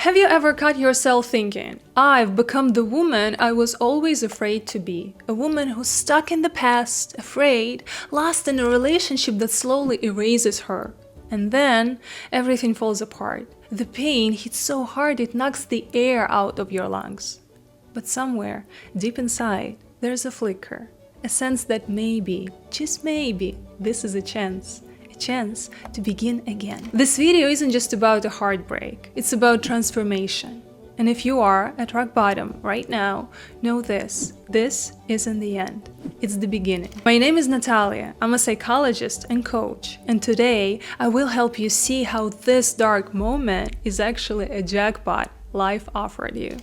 Have you ever caught yourself thinking, I've become the woman I was always afraid to be, a woman who's stuck in the past, afraid, lost in a relationship that slowly erases her. And then everything falls apart. The pain hits so hard it knocks the air out of your lungs. But somewhere, deep inside, there's a flicker, a sense that maybe, just maybe, this is a chance to begin again. This video isn't just about a heartbreak, it's about transformation. And if you are at rock bottom right now, know this isn't the end, it's the beginning. My name is Natalia, I'm a psychologist and coach, and today I will help you see how this dark moment is actually a jackpot life offered you.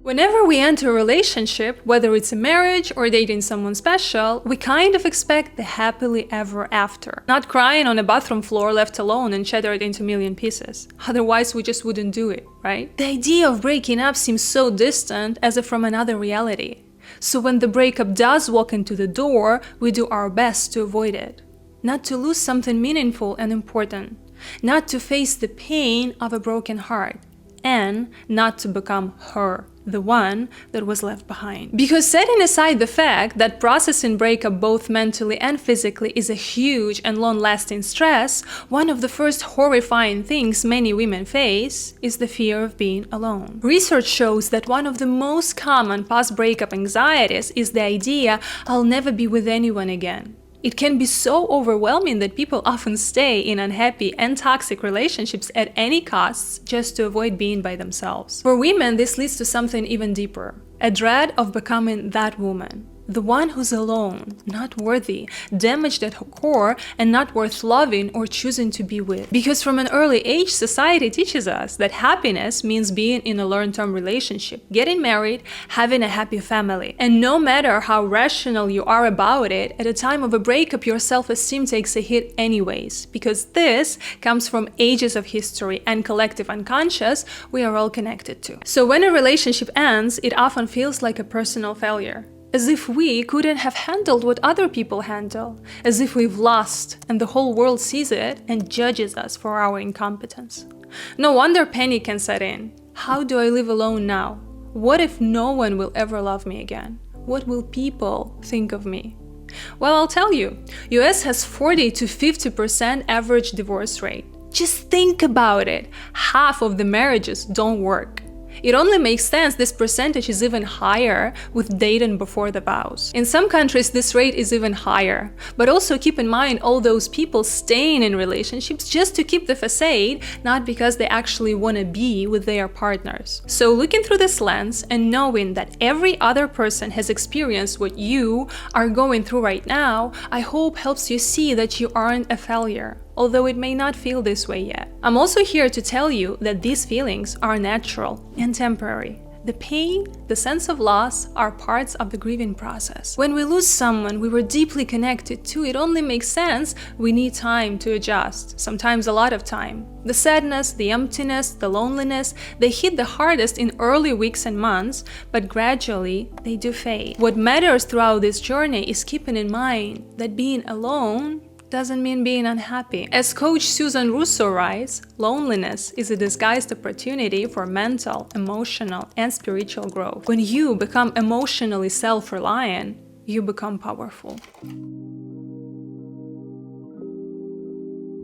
Whenever we enter a relationship, whether it's a marriage or dating someone special, we kind of expect the happily ever after. Not crying on a bathroom floor left alone and shattered into a million pieces. Otherwise, we just wouldn't do it, right? The idea of breaking up seems so distant, as if from another reality. So when the breakup does walk into the door, we do our best to avoid it. Not to lose something meaningful and important. Not to face the pain of a broken heart. And not to become her, the one that was left behind. Because setting aside the fact that processing breakup both mentally and physically is a huge and long-lasting stress, one of the first horrifying things many women face is the fear of being alone. Research shows that one of the most common post-breakup anxieties is the idea, I'll never be with anyone again. It can be so overwhelming that people often stay in unhappy and toxic relationships at any costs just to avoid being by themselves. For women, this leads to something even deeper, a dread of becoming that woman. The one who's alone, not worthy, damaged at her core, and not worth loving or choosing to be with. Because from an early age, society teaches us that happiness means being in a long-term relationship, getting married, having a happy family. And no matter how rational you are about it, at a time of a breakup, your self-esteem takes a hit anyways. Because this comes from ages of history and collective unconscious we are all connected to. So when a relationship ends, it often feels like a personal failure. As if we couldn't have handled what other people handle, as if we've lost and the whole world sees it and judges us for our incompetence. No wonder panic can set in. How do I live alone now? What if no one will ever love me again? What will people think of me? Well, I'll tell you, US has 40 to 50% average divorce rate. Just think about it. Half of the marriages don't work. It only makes sense this percentage is even higher with dating before the vows. In some countries, this rate is even higher. But also keep in mind all those people staying in relationships just to keep the facade, not because they actually want to be with their partners. So looking through this lens and knowing that every other person has experienced what you are going through right now, I hope helps you see that you aren't a failure, although it may not feel this way yet. I'm also here to tell you that these feelings are natural and temporary. The pain, the sense of loss are parts of the grieving process. When we lose someone we were deeply connected to, it only makes sense we need time to adjust, sometimes a lot of time. The sadness, the emptiness, the loneliness, they hit the hardest in early weeks and months, but gradually they do fade. What matters throughout this journey is keeping in mind that being alone doesn't mean being unhappy. As Coach Susan Russo writes, loneliness is a disguised opportunity for mental, emotional, and spiritual growth. When you become emotionally self-reliant, you become powerful.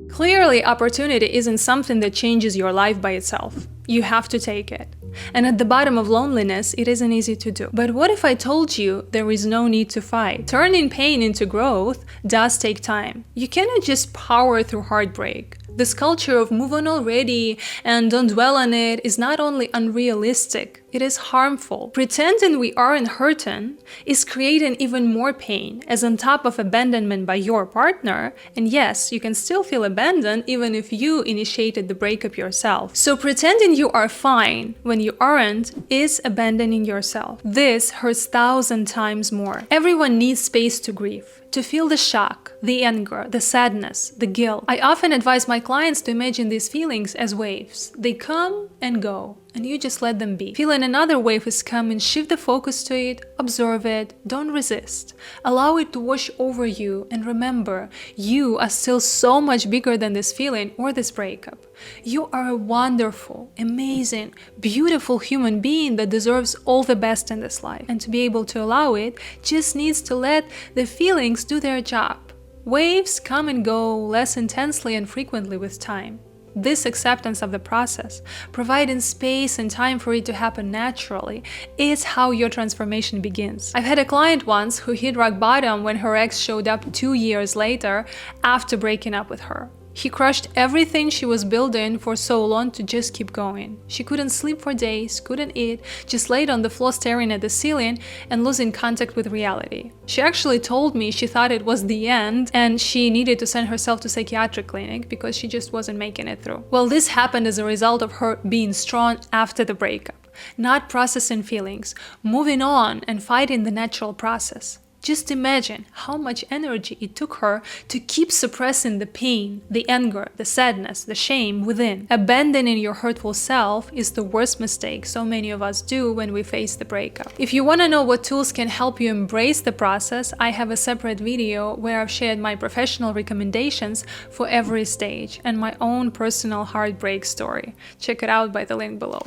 Clearly, opportunity isn't something that changes your life by itself. You have to take it. And at the bottom of loneliness, it isn't easy to do. But what if I told you there is no need to fight? Turning pain into growth does take time. You cannot just power through heartbreak. This culture of move on already and don't dwell on it is not only unrealistic, it is harmful. Pretending we aren't hurting is creating even more pain, as on top of abandonment by your partner, and yes, you can still feel abandoned even if you initiated the breakup yourself. So pretending you are fine when you aren't is abandoning yourself. This hurts 1,000 times more. Everyone needs space to grieve, to feel the shock, the anger, the sadness, the guilt. I often advise my clients to imagine these feelings as waves. They come and go. and you just let them be. Feeling another wave is coming, shift the focus to it, observe it, don't resist. Allow it to wash over you, and remember, you are still so much bigger than this feeling or this breakup. You are a wonderful, amazing, beautiful human being that deserves all the best in this life. And to be able to allow it, just needs to let the feelings do their job. Waves come and go less intensely and frequently with time. This acceptance of the process, providing space and time for it to happen naturally, is how your transformation begins. I've had a client once who hit rock bottom when her ex showed up 2 years later after breaking up with her. He crushed everything she was building for so long to just keep going. She couldn't sleep for days, couldn't eat, just laid on the floor staring at the ceiling and losing contact with reality. She actually told me she thought it was the end and she needed to send herself to psychiatric clinic because she just wasn't making it through. Well, this happened as a result of her being strong after the breakup, not processing feelings, moving on and fighting the natural process. Just imagine how much energy it took her to keep suppressing the pain, the anger, the sadness, the shame within. Abandoning your hurtful self is the worst mistake so many of us do when we face the breakup. If you want to know what tools can help you embrace the process, I have a separate video where I've shared my professional recommendations for every stage and my own personal heartbreak story. Check it out by the link below.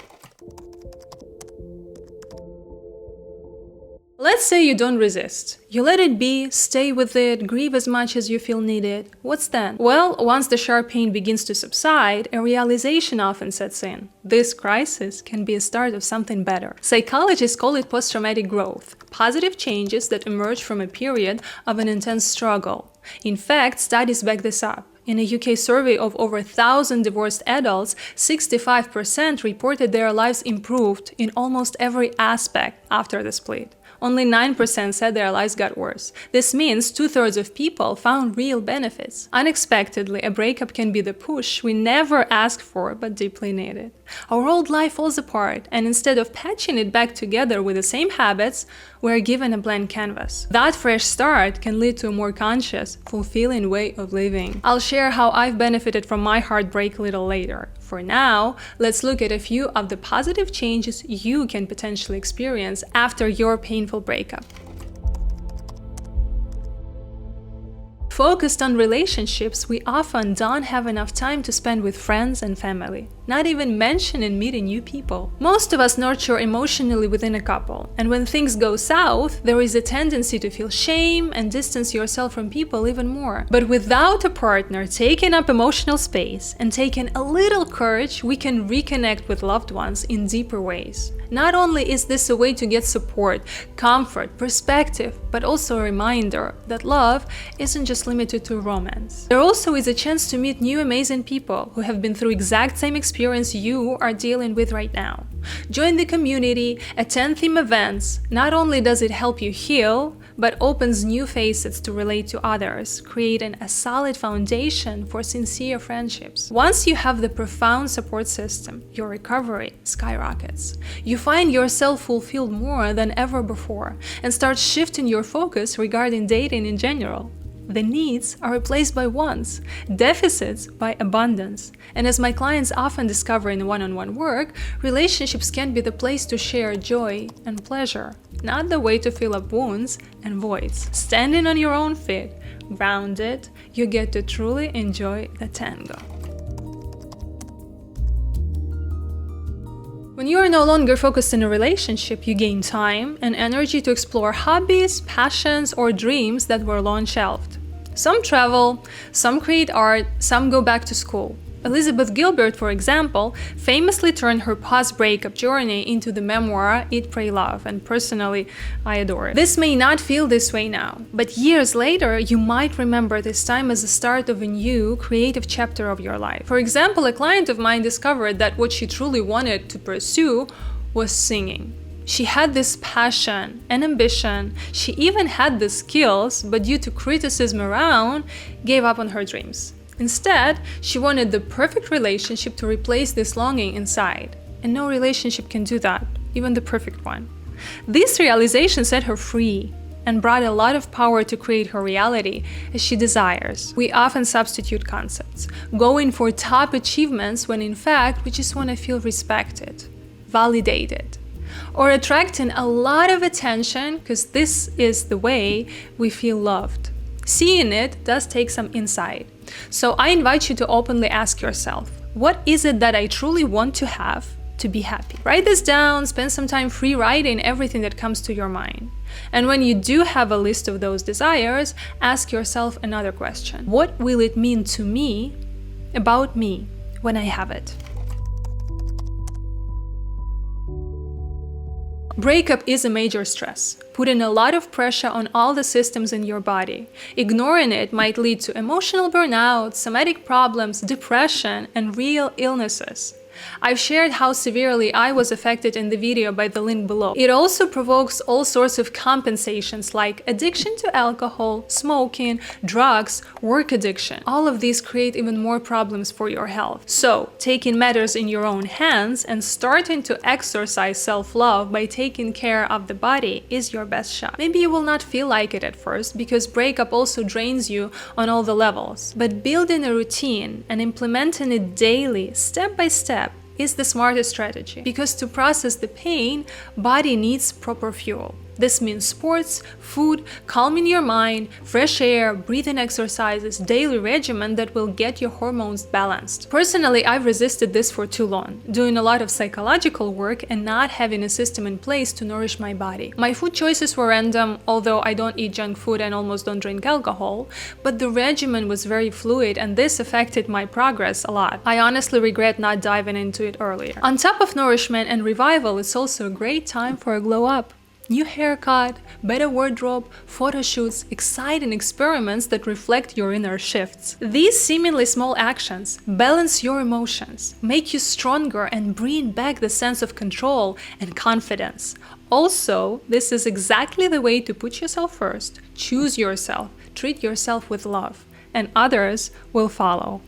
Let's say you don't resist. You let it be, stay with it, grieve as much as you feel needed. What's then? Well, once the sharp pain begins to subside, a realization often sets in. This crisis can be a start of something better. Psychologists call it post-traumatic growth, positive changes that emerge from a period of an intense struggle. In fact, studies back this up. In a UK survey of over 1,000 divorced adults, 65% reported their lives improved in almost every aspect after the split. Only 9% said their lives got worse. This means 2/3 of people found real benefits. Unexpectedly, a breakup can be the push we never asked for but deeply needed. Our old life falls apart, and instead of patching it back together with the same habits, we're given a blank canvas. That fresh start can lead to a more conscious, fulfilling way of living. I'll share how I've benefited from my heartbreak a little later. For now, let's look at a few of the positive changes you can potentially experience after your painful breakup. Focused on relationships, we often don't have enough time to spend with friends and family, not even mentioning meeting new people. Most of us nurture emotionally within a couple, and when things go south, there is a tendency to feel shame and distance yourself from people even more. But without a partner taking up emotional space and taking a little courage, we can reconnect with loved ones in deeper ways. Not only is this a way to get support, comfort, perspective, but also a reminder that love isn't just limited to romance. There also is a chance to meet new amazing people who have been through exact same experience you are dealing with right now. Join the community, attend theme events. Not only does it help you heal, but opens new facets to relate to others, creating a solid foundation for sincere friendships. Once you have the profound support system, your recovery skyrockets. You find yourself fulfilled more than ever before and start shifting your focus regarding dating in general. The needs are replaced by wants, deficits by abundance. And as my clients often discover in one-on-one work, relationships can be the place to share joy and pleasure, not the way to fill up wounds and voids. Standing on your own feet, grounded, you get to truly enjoy the tango. When you are no longer focused in a relationship, you gain time and energy to explore hobbies, passions, or dreams that were long shelved. Some travel, some create art, some go back to school. Elizabeth Gilbert, for example, famously turned her post-breakup journey into the memoir Eat, Pray, Love, and personally, I adore it. This may not feel this way now, but years later, you might remember this time as the start of a new, creative chapter of your life. For example, a client of mine discovered that what she truly wanted to pursue was singing. She had this passion and ambition, she even had the skills, but due to criticism around, gave up on her dreams. Instead, she wanted the perfect relationship to replace this longing inside. And no relationship can do that, even the perfect one. This realization set her free and brought a lot of power to create her reality as she desires. We often substitute concepts, going for top achievements when in fact we just want to feel respected. validated, or attracting a lot of attention, because this is the way we feel loved. Seeing it does take some insight. So I invite you to openly ask yourself, what is it that I truly want to have to be happy? Write this down, spend some time free writing everything that comes to your mind. And when you do have a list of those desires, ask yourself another question. What will it mean to me, about me, when I have it? Breakup is a major stress, putting a lot of pressure on all the systems in your body. Ignoring it might lead to emotional burnout, somatic problems, depression, and real illnesses. I've shared how severely I was affected in the video by the link below. It also provokes all sorts of compensations like addiction to alcohol, smoking, drugs, work addiction. All of these create even more problems for your health. So, taking matters in your own hands and starting to exercise self-love by taking care of the body is your best shot. Maybe you will not feel like it at first because breakup also drains you on all the levels. But building a routine and implementing it daily, step by step, is the smartest strategy, because to process the pain, body needs proper fuel. This means sports, food, calming your mind, fresh air, breathing exercises, daily regimen that will get your hormones balanced. Personally, I've resisted this for too long, doing a lot of psychological work and not having a system in place to nourish my body. My food choices were random, although I don't eat junk food and almost don't drink alcohol, but the regimen was very fluid and this affected my progress a lot. I honestly regret not diving into it earlier. On top of nourishment and revival, it's also a great time for a glow up. New haircut, better wardrobe, photo shoots, exciting experiments that reflect your inner shifts. These seemingly small actions balance your emotions, make you stronger, and bring back the sense of control and confidence. Also, this is exactly the way to put yourself first, choose yourself, treat yourself with love, and others will follow.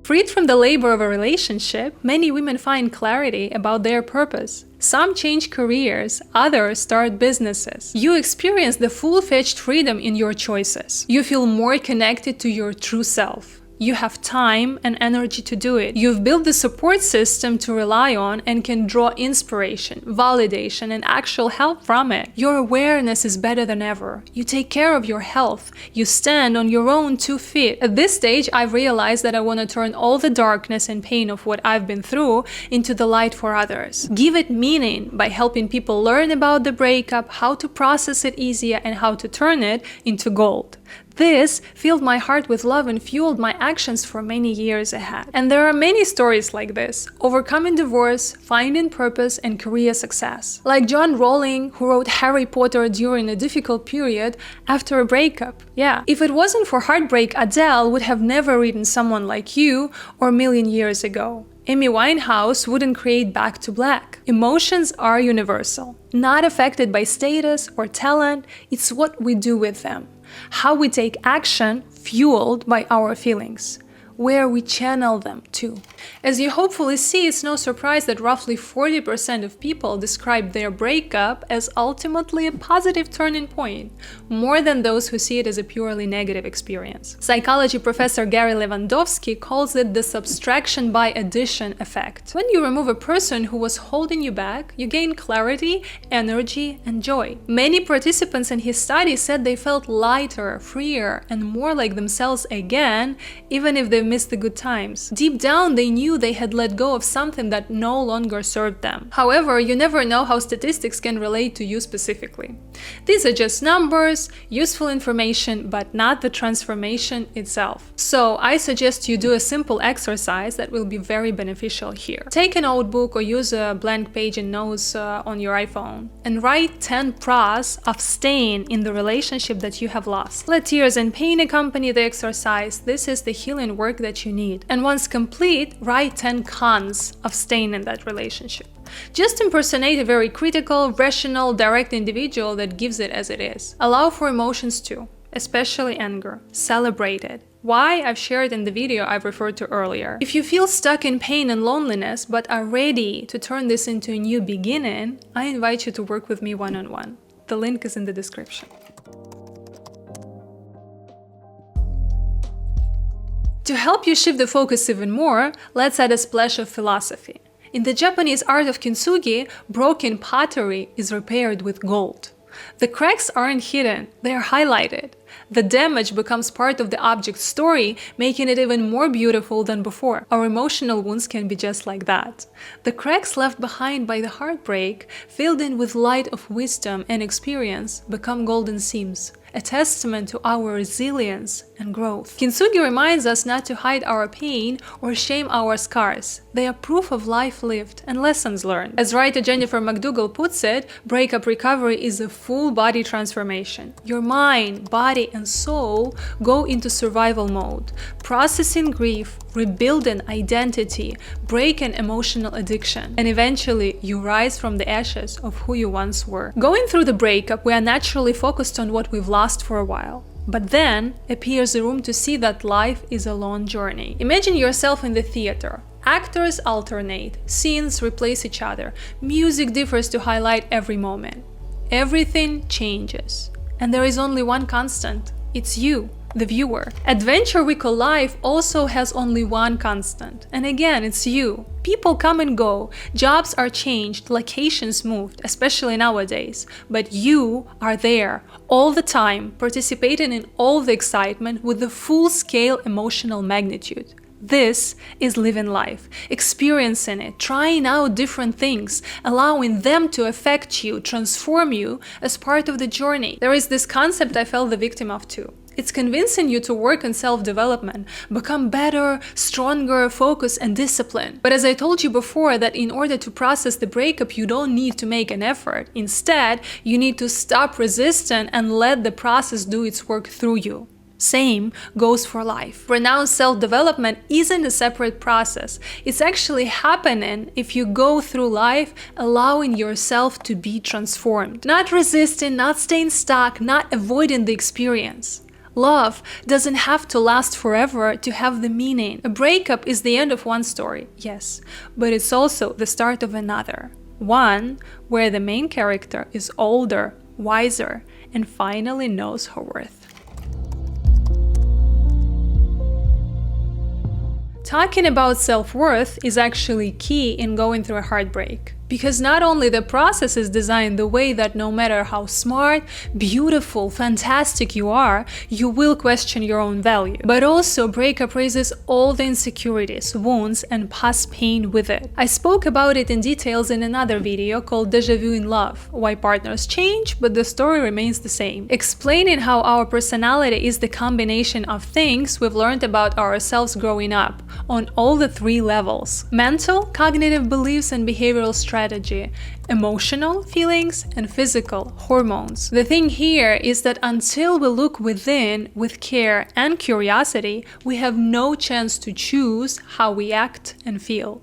Freed from the labor of a relationship, many women find clarity about their purpose. Some change careers, others start businesses. You experience the full-fledged freedom in your choices. You feel more connected to your true self. You have time and energy to do it. You've built the support system to rely on and can draw inspiration, validation, and actual help from it. Your awareness is better than ever. You take care of your health. You stand on your own 2 feet. At this stage, I've realized that I want to turn all the darkness and pain of what I've been through into the light for others. Give it meaning by helping people learn about the breakup, how to process it easier, and how to turn it into gold. This filled my heart with love and fueled my actions for many years ahead. And there are many stories like this, overcoming divorce, finding purpose, and career success. Like John Rowling, who wrote Harry Potter during a difficult period after a breakup. Yeah, if it wasn't for heartbreak, Adele would have never written Someone Like You or Million Years Ago. Amy Winehouse wouldn't create Back to Black. Emotions are universal, not affected by status or talent. It's what we do with them. How we take action fueled by our feelings, where we channel them to. As you hopefully see, it's no surprise that roughly 40% of people describe their breakup as ultimately a positive turning point, more than those who see it as a purely negative experience. Psychology professor Gary Lewandowski calls it the subtraction by addition effect. When you remove a person who was holding you back, you gain clarity, energy, and joy. Many participants in his study said they felt lighter, freer, and more like themselves again, even if they missed the good times. Deep down, they knew they had let go of something that no longer served them. However, you never know how statistics can relate to you specifically. These are just numbers, useful information, but not the transformation itself. So I suggest you do a simple exercise that will be very beneficial here. Take a notebook or use a blank page in notes on your iPhone and write 10 pros of staying in the relationship that you have lost. Let tears and pain accompany the exercise. This is the healing work that you need. And once complete, write 10 cons of staying in that relationship. Just impersonate a very critical, rational, direct individual that gives it as it is. Allow for emotions too, especially anger. Celebrate it. Why? I've shared in the video I've referred to earlier. If you feel stuck in pain and loneliness but are ready to turn this into a new beginning, I invite you to work with me one-on-one. The link is in the description. To help you shift the focus even more, let's add a splash of philosophy. In the Japanese art of kintsugi, broken pottery is repaired with gold. The cracks aren't hidden, they are highlighted. The damage becomes part of the object's story, making it even more beautiful than before. Our emotional wounds can be just like that. The cracks left behind by the heartbreak, filled in with light of wisdom and experience, become golden seams, a testament to our resilience and growth. Kintsugi reminds us not to hide our pain or shame our scars. They are proof of life lived and lessons learned. As writer Jennifer McDougall puts it, breakup recovery is a full body transformation. Your mind, body, and soul go into survival mode, processing grief, rebuilding identity, breaking emotional addiction, and eventually you rise from the ashes of who you once were. Going through the breakup, we are naturally focused on what we've lost for a while. But then appears a room to see that life is a long journey. Imagine yourself in the theater. Actors alternate, scenes replace each other, music differs to highlight every moment. Everything changes. And there is only one constant. It's you, the viewer. Adventure We Call Life also has only one constant. And again, it's you. People come and go, jobs are changed, locations moved, especially nowadays. But you are there all the time, participating in all the excitement with the full-scale emotional magnitude. This is living life, experiencing it, trying out different things, allowing them to affect you, transform you as part of the journey. There is this concept I fell the victim of too. It's convincing you to work on self-development, become better, stronger, focus, and discipline. But as I told you before, that in order to process the breakup, you don't need to make an effort. Instead, you need to stop resisting and let the process do its work through you. Same goes for life. Pronounced self-development isn't a separate process. It's actually happening if you go through life allowing yourself to be transformed. Not resisting, not staying stuck, not avoiding the experience. Love doesn't have to last forever to have the meaning. A breakup is the end of one story, yes, but it's also the start of another. One where the main character is older, wiser, and finally knows her worth. Talking about self-worth is actually key in going through a heartbreak. Because not only the process is designed the way that no matter how smart, beautiful, fantastic you are, you will question your own value. But also, breakup raises all the insecurities, wounds, and past pain with it. I spoke about it in details in another video called Deja Vu in Love, why partners change, but the story remains the same. Explaining how our personality is the combination of things we've learned about ourselves growing up, on all the three levels: mental, cognitive beliefs, and behavioral strategy, emotional feelings, and physical hormones. The thing here is that until we look within with care and curiosity, we have no chance to choose how we act and feel.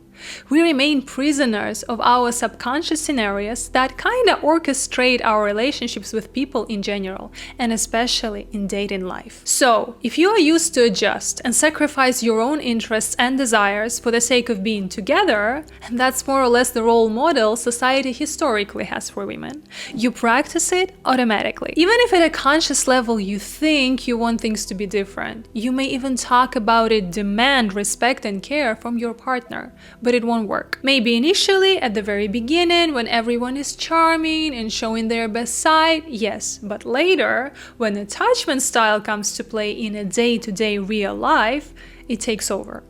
We remain prisoners of our subconscious scenarios that kinda orchestrate our relationships with people in general, and especially in dating life. So, if you are used to adjust and sacrifice your own interests and desires for the sake of being together, and that's more or less the role model society historically has for women, you practice it automatically. Even if at a conscious level you think you want things to be different, you may even talk about it, demand respect and care from your partner. But it won't work. Maybe initially, at the very beginning, when everyone is charming and showing their best side, yes, but later, when attachment style comes to play in a day-to-day real life, it takes over.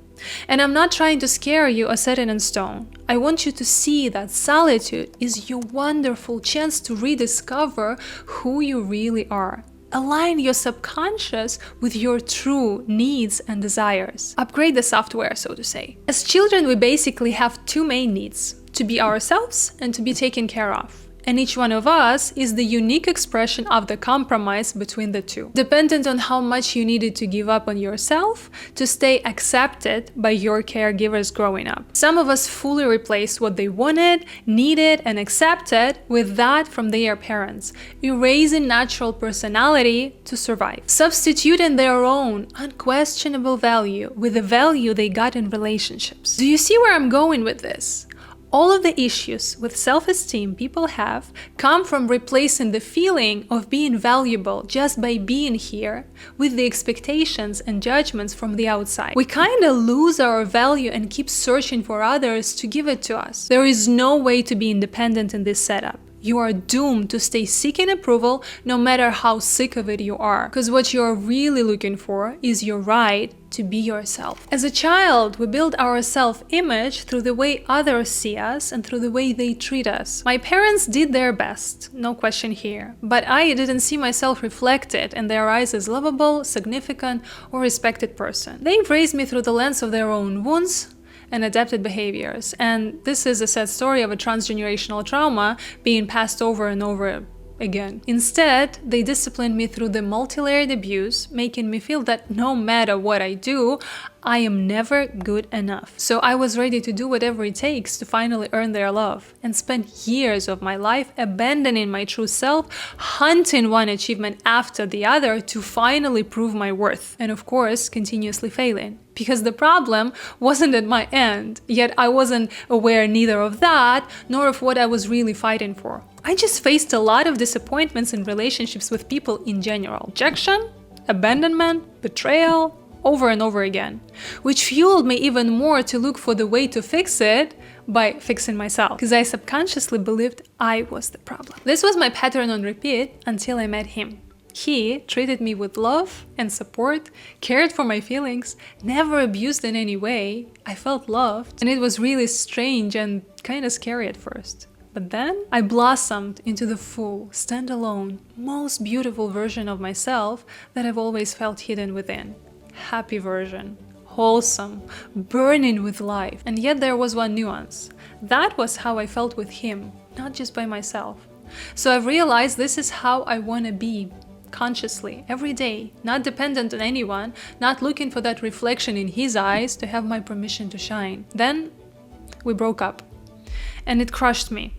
And I'm not trying to scare you or set it in stone. I want you to see that solitude is your wonderful chance to rediscover who you really are. Align your subconscious with your true needs and desires. Upgrade the software, so to say. As children, we basically have two main needs: to be ourselves and to be taken care of. And each one of us is the unique expression of the compromise between the two, dependent on how much you needed to give up on yourself to stay accepted by your caregivers growing up. Some of us fully replaced what they wanted, needed, and accepted with that from their parents, erasing natural personality to survive, substituting their own unquestionable value with the value they got in relationships. Do you see where I'm going with this? All of the issues with self-esteem people have come from replacing the feeling of being valuable just by being here with the expectations and judgments from the outside. We kind of lose our value and keep searching for others to give it to us. There is no way to be independent in this setup. You are doomed to stay seeking approval no matter how sick of it you are. Because what you are really looking for is your right to be yourself. As a child, we build our self-image through the way others see us and through the way they treat us. My parents did their best, no question here, but I didn't see myself reflected in their eyes as lovable, significant, or respected person. They raised me through the lens of their own wounds and adapted behaviors. And this is a sad story of a transgenerational trauma being passed over and over again. Instead, they disciplined me through the multi-layered abuse, making me feel that no matter what I do, I am never good enough. So I was ready to do whatever it takes to finally earn their love, and spent years of my life abandoning my true self, hunting one achievement after the other to finally prove my worth, and of course, continuously failing. Because the problem wasn't at my end, yet I wasn't aware neither of that, nor of what I was really fighting for. I just faced a lot of disappointments in relationships with people in general. Rejection, abandonment, betrayal, over and over again, which fueled me even more to look for the way to fix it by fixing myself, because I subconsciously believed I was the problem. This was my pattern on repeat until I met him. He treated me with love and support, cared for my feelings, never abused in any way. I felt loved, and it was really strange and kind of scary at first. But then I blossomed into the full, standalone, most beautiful version of myself that I've always felt hidden within. Happy version, wholesome, burning with life. And yet there was one nuance. That was how I felt with him, not just by myself. So I've realized this is how I want to be, consciously, every day, not dependent on anyone, not looking for that reflection in his eyes to have my permission to shine. Then we broke up, and it crushed me.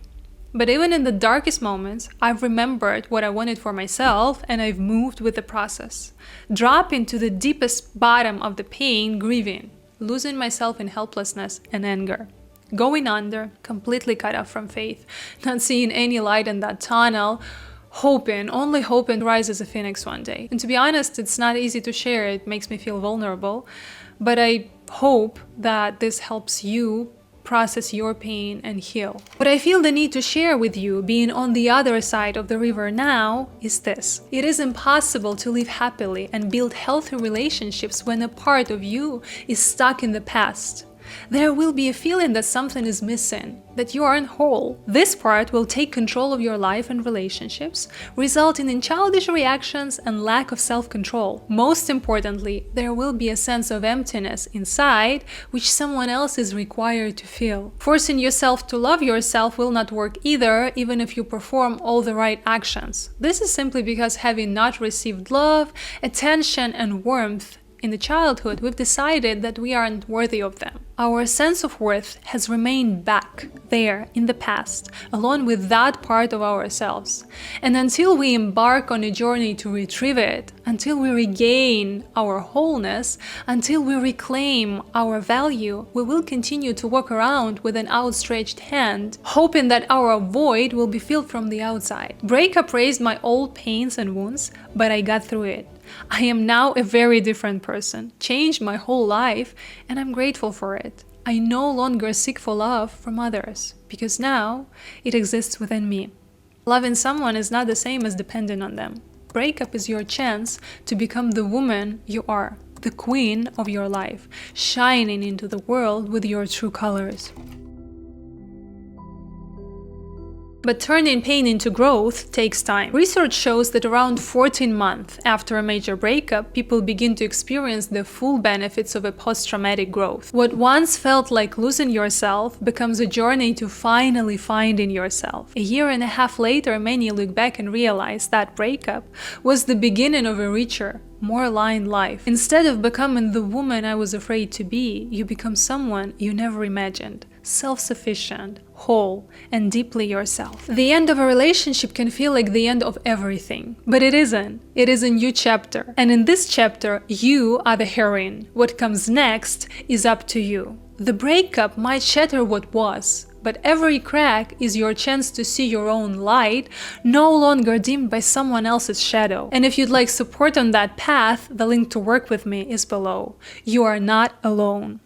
But even in the darkest moments, I've remembered what I wanted for myself, and I've moved with the process. Dropping to the deepest bottom of the pain, grieving, losing myself in helplessness and anger. Going under, completely cut off from faith, not seeing any light in that tunnel, only hoping to rise as a phoenix one day. And to be honest, it's not easy to share, it makes me feel vulnerable, but I hope that this helps you process your pain and heal. What I feel the need to share with you, being on the other side of the river now, is this. It is impossible to live happily and build healthy relationships when a part of you is stuck in the past. There will be a feeling that something is missing, that you aren't whole. This part will take control of your life and relationships, resulting in childish reactions and lack of self-control. Most importantly, there will be a sense of emptiness inside, which someone else is required to feel. Forcing yourself to love yourself will not work either, even if you perform all the right actions. This is simply because having not received love, attention, and warmth in the childhood, we've decided that we aren't worthy of them. Our sense of worth has remained back there in the past, along with that part of ourselves. And until we embark on a journey to retrieve it, until we regain our wholeness, until we reclaim our value, we will continue to walk around with an outstretched hand, hoping that our void will be filled from the outside. Breakup raised my old pains and wounds, but I got through it. I am now a very different person, changed my whole life, and I'm grateful for it. I no longer seek for love from others, because now it exists within me. Loving someone is not the same as depending on them. Breakup is your chance to become the woman you are, the queen of your life, shining into the world with your true colors. But turning pain into growth takes time. Research shows that around 14 months after a major breakup, people begin to experience the full benefits of a post-traumatic growth. What once felt like losing yourself becomes a journey to finally finding yourself. A year and a half later, many look back and realize that breakup was the beginning of a richer, more aligned life. Instead of becoming the woman I was afraid to be, you become someone you never imagined. Self-sufficient, whole, and deeply yourself. The end of a relationship can feel like the end of everything, but it isn't. It is a new chapter. And in this chapter, you are the heroine. What comes next is up to you. The breakup might shatter what was, but every crack is your chance to see your own light, no longer dimmed by someone else's shadow. And if you'd like support on that path, the link to work with me is below. You are not alone.